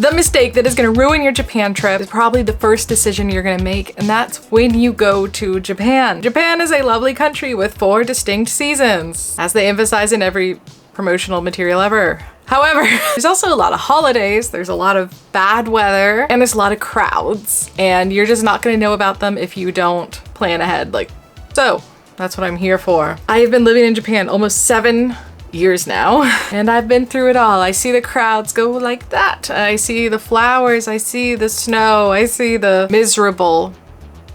The mistake that is going to ruin your Japan trip is probably the first decision you're going to make, and that's when you go to Japan. Japan is a lovely country with 4 distinct seasons, as they emphasize in every promotional material ever. However, there's also a lot of holidays, there's a lot of bad weather, and there's a lot of crowds, and you're just not going to know about them if you don't plan ahead. So that's what I'm here for. I have been living in Japan almost 7 years now, and I've been through it all. I see the crowds go like that. I see the flowers, I see the snow, I see the miserable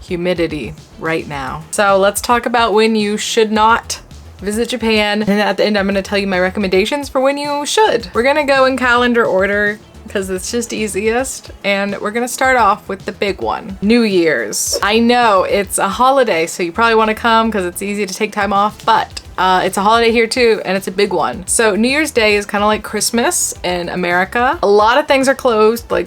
humidity right now. So let's talk about when you should not visit Japan, and at the end I'm going to tell you my recommendations for when you should. We're going to go in calendar order because it's just easiest, and we're going to start off with the big one, New Year's. I know it's a holiday, so you probably want to come because it's easy to take time off, but it's a holiday here too, and it's a big one. So New Year's Day is kind of like Christmas in America. A lot of things are closed, like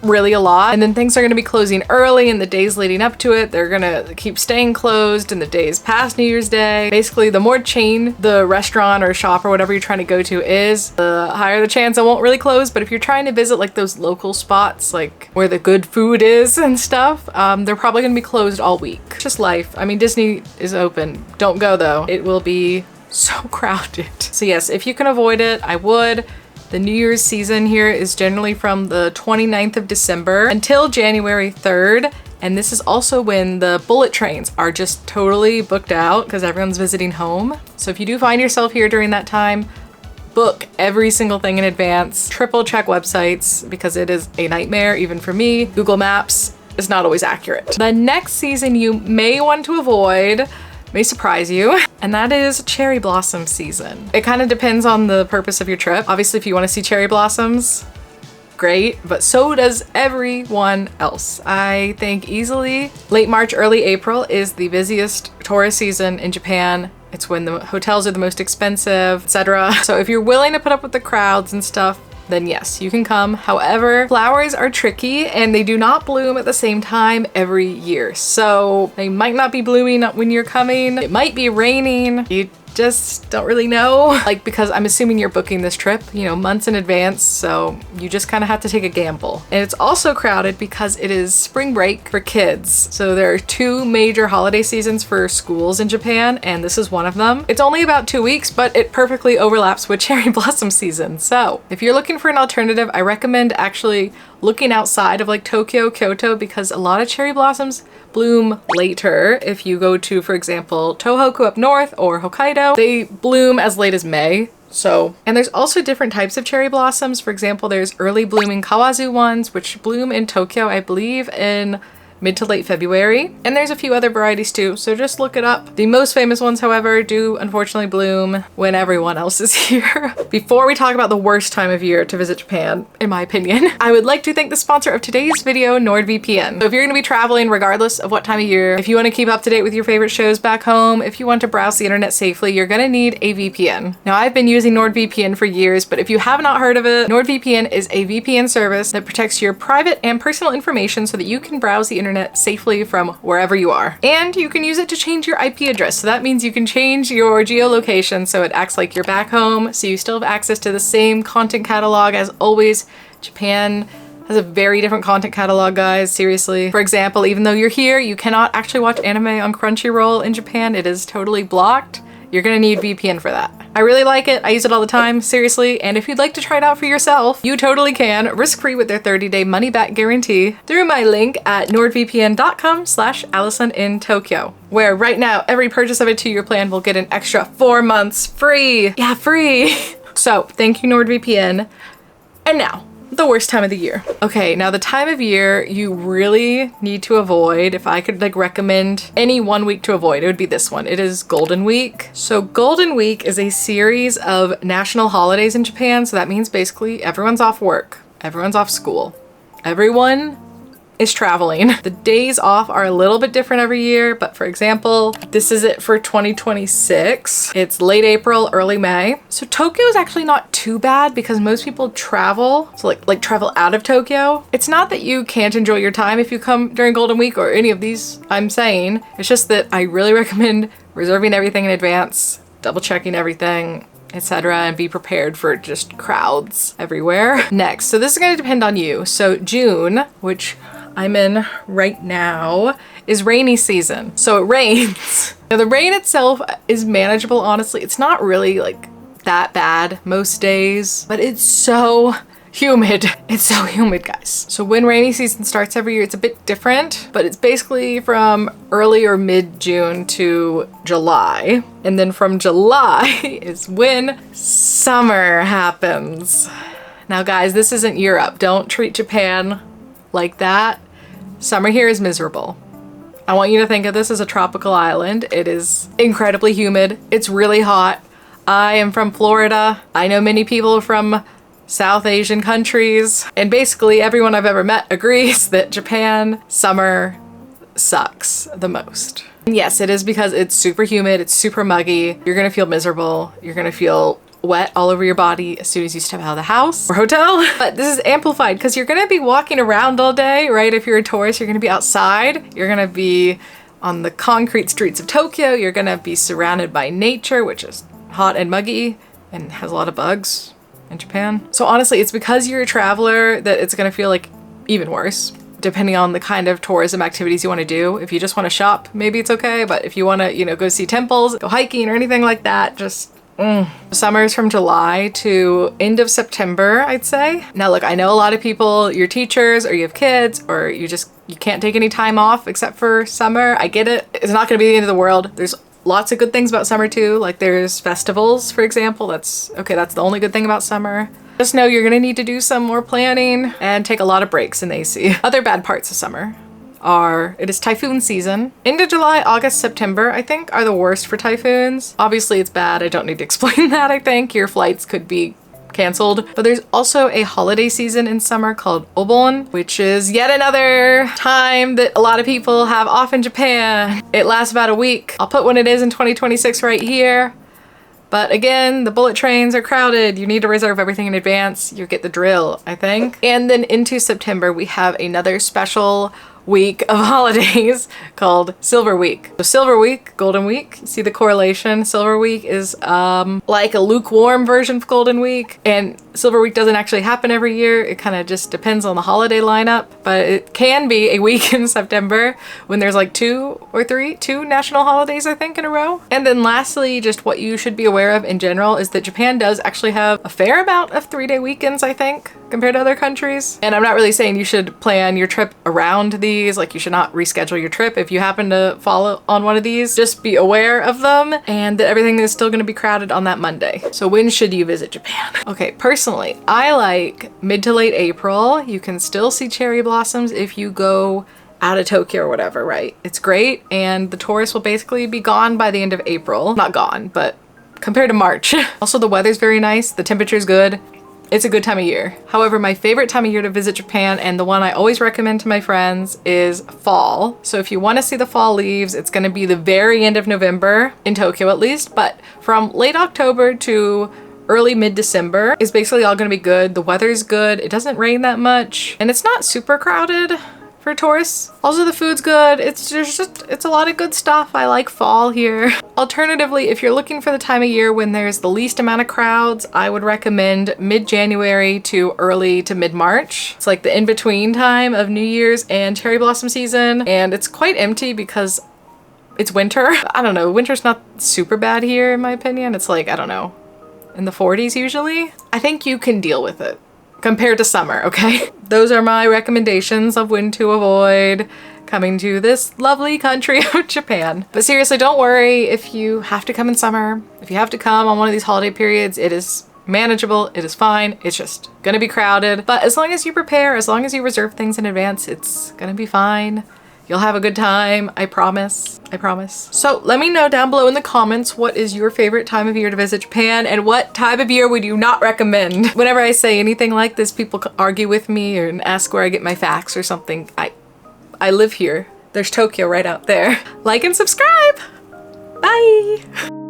really a lot, and then things are going to be closing early in the days leading up to it. They're going to keep staying closed in the days past New Year's Day. Basically, the more chain the restaurant or shop or whatever you're trying to go to is, the higher the chance it won't really close. But if you're trying to visit like those local spots, like where the good food is and stuff, they're probably going to be closed all week. Just life. I mean, Disney is open. Don't go though. It will be so crowded. So yes, if you can avoid it, I would. The New Year's season here is generally from the 29th of December until January 3rd. And this is also when the bullet trains are just totally booked out because everyone's visiting home. So if you do find yourself here during that time, book every single thing in advance. Triple check websites because it is a nightmare, even for me. Google Maps is not always accurate. The next season you may want to avoid may surprise you, and that is cherry blossom season. It kind of depends on the purpose of your trip. Obviously, if you want to see cherry blossoms, great, but so does everyone else. I think easily late March, early April is the busiest tourist season in Japan. It's when the hotels are the most expensive, etc. So if you're willing to put up with the crowds and stuff, then yes, you can come. However, flowers are tricky and they do not bloom at the same time every year. So they might not be blooming when you're coming. It might be raining. You just don't really know. Like, because I'm assuming you're booking this trip, you know, months in advance. So you just kind of have to take a gamble. And it's also crowded because it is spring break for kids. So there are 2 major holiday seasons for schools in Japan, and this is one of them. It's only about 2 weeks, but it perfectly overlaps with cherry blossom season. So if you're looking for an alternative, I recommend actually looking outside of like Tokyo, Kyoto, because a lot of cherry blossoms bloom later. If you go to, for example, Tohoku up north or Hokkaido, they bloom as late as May. So, and there's also different types of cherry blossoms. For example, there's early blooming kawazu ones, which bloom in Tokyo, I believe, in mid to late February. And there's a few other varieties too, so just look it up. The most famous ones, however, do unfortunately bloom when everyone else is here. Before we talk about the worst time of year to visit Japan, in my opinion, I would like to thank the sponsor of today's video, NordVPN. So if you're gonna be traveling regardless of what time of year, if you wanna keep up to date with your favorite shows back home, if you want to browse the internet safely, you're gonna need a VPN. Now, I've been using NordVPN for years, but if you have not heard of it, NordVPN is a VPN service that protects your private and personal information so that you can browse the internet safely from wherever you are. And you can use it to change your IP address. So that means you can change your geolocation so it acts like you're back home, so you still have access to the same content catalog as always. Japan has a very different content catalog, guys, seriously. For example, even though you're here, you cannot actually watch anime on Crunchyroll in Japan. It is totally blocked. You're gonna need VPN for that. I really like it. I use it all the time, seriously. And if you'd like to try it out for yourself, you totally can, risk-free with their 30-day money-back guarantee through my link at nordvpn.com/AllisonInTokyo, where right now, every purchase of a 2-year plan will get an extra 4 months free. Yeah, free. So thank you, NordVPN. And now, the worst time of the year. Okay, now the time of year you really need to avoid, if I could like recommend any 1 week to avoid, it would be this one. It is Golden Week. So Golden Week is a series of national holidays in Japan. So that means basically everyone's off work, everyone's off school, everyone is traveling. The days off are a little bit different every year, but for example, this is it for 2026. It's late April, early May. So Tokyo is actually not too bad because most people travel, so like travel out of Tokyo. It's not that you can't enjoy your time if you come during Golden Week or any of these I'm saying. It's just that I really recommend reserving everything in advance, double checking everything, etc., and be prepared for just crowds everywhere. Next, so this is going to depend on you. So June, which I'm in right now, is rainy season. So it rains. Now the rain itself is manageable, honestly. It's not really like that bad most days, but it's so humid. It's so humid, guys. So when rainy season starts every year, it's a bit different, but it's basically from early or mid-June to July. And then from July is when summer happens. Now guys, this isn't Europe. Don't treat Japan like that. Summer here is miserable. I want you to think of this as a tropical island. It is incredibly humid. It's really hot. I am from Florida. I know many people from South Asian countries, and basically everyone I've ever met agrees that Japan summer sucks the most. And yes, it is because it's super humid, it's super muggy. You're gonna feel miserable. You're gonna feel wet all over your body as soon as you step out of the house or hotel. But this is amplified because you're gonna be walking around all day, right? If you're a tourist, you're gonna be outside. You're gonna be on the concrete streets of Tokyo. You're gonna be surrounded by nature, which is hot and muggy and has a lot of bugs in Japan. So honestly, it's because you're a traveler that it's gonna feel like even worse, depending on the kind of tourism activities you want to do. If you just want to shop, maybe it's okay, but if you want to, you know, go see temples, go hiking or anything like that, just Summer is from July to end of September, I'd say. Now look, I know a lot of people, you're teachers or you have kids or you can't take any time off except for summer. I get it. It's not gonna be the end of the world. There's lots of good things about summer too. Like there's festivals, for example. That's the only good thing about summer. Just know you're gonna need to do some more planning and take a lot of breaks in the AC. Other bad parts of summer it is typhoon season. End of July, August, September, I think, are the worst for typhoons. Obviously it's bad. I don't need to explain that, I think. Your flights could be canceled. But there's also a holiday season in summer called Obon, which is yet another time that a lot of people have off in Japan. It lasts about a week. I'll put when it is in 2026 right here. But again, the bullet trains are crowded. You need to reserve everything in advance. You get the drill, I think. And then into September, we have another special week of holidays called Silver Week. So Silver Week, Golden Week, see the correlation? Silver Week is like a lukewarm version of Golden Week, and Silver Week doesn't actually happen every year. It kind of just depends on the holiday lineup, but it can be a week in September when there's like two national holidays, I think, in a row. And then lastly, just what you should be aware of in general is that Japan does actually have a fair amount of 3-day weekends, I think, compared to other countries. And I'm not really saying you should plan your trip around these, like you should not reschedule your trip if you happen to fall on one of these. Just be aware of them and that everything is still going to be crowded on that Monday. So when should you visit Japan? Okay, personally, I like mid to late April. You can still see cherry blossoms if you go out of Tokyo or whatever, right? It's great, and the tourists will basically be gone by the end of April. Not gone, but compared to March. Also, the weather's very nice. The temperature's good. It's a good time of year. However, my favorite time of year to visit Japan, and the one I always recommend to my friends, is fall. So if you want to see the fall leaves, it's going to be the very end of November, in Tokyo at least, but from late October to early mid-December is basically all going to be good. The weather's good. It doesn't rain that much, and it's not super crowded for tourists. Also, the food's good. It's a lot of good stuff. I like fall here. Alternatively, if you're looking for the time of year when there's the least amount of crowds, I would recommend mid-January to early to mid-March. It's like the in-between time of New Year's and cherry blossom season, and it's quite empty because it's winter. I don't know, winter's not super bad here in my opinion. It's like, I don't know, in the 40s usually. I think you can deal with it compared to summer, okay? Those are my recommendations of when to avoid coming to this lovely country of Japan. But seriously, don't worry if you have to come in summer. If you have to come on one of these holiday periods, it is manageable, it is fine. It's just gonna be crowded. But as long as you prepare, as long as you reserve things in advance, it's gonna be fine. You'll have a good time, I promise. I promise. So let me know down below in the comments what is your favorite time of year to visit Japan and what time of year would you not recommend. Whenever I say anything like this, people argue with me and ask where I get my facts or something. I live here. There's Tokyo right out there. Like and subscribe. Bye.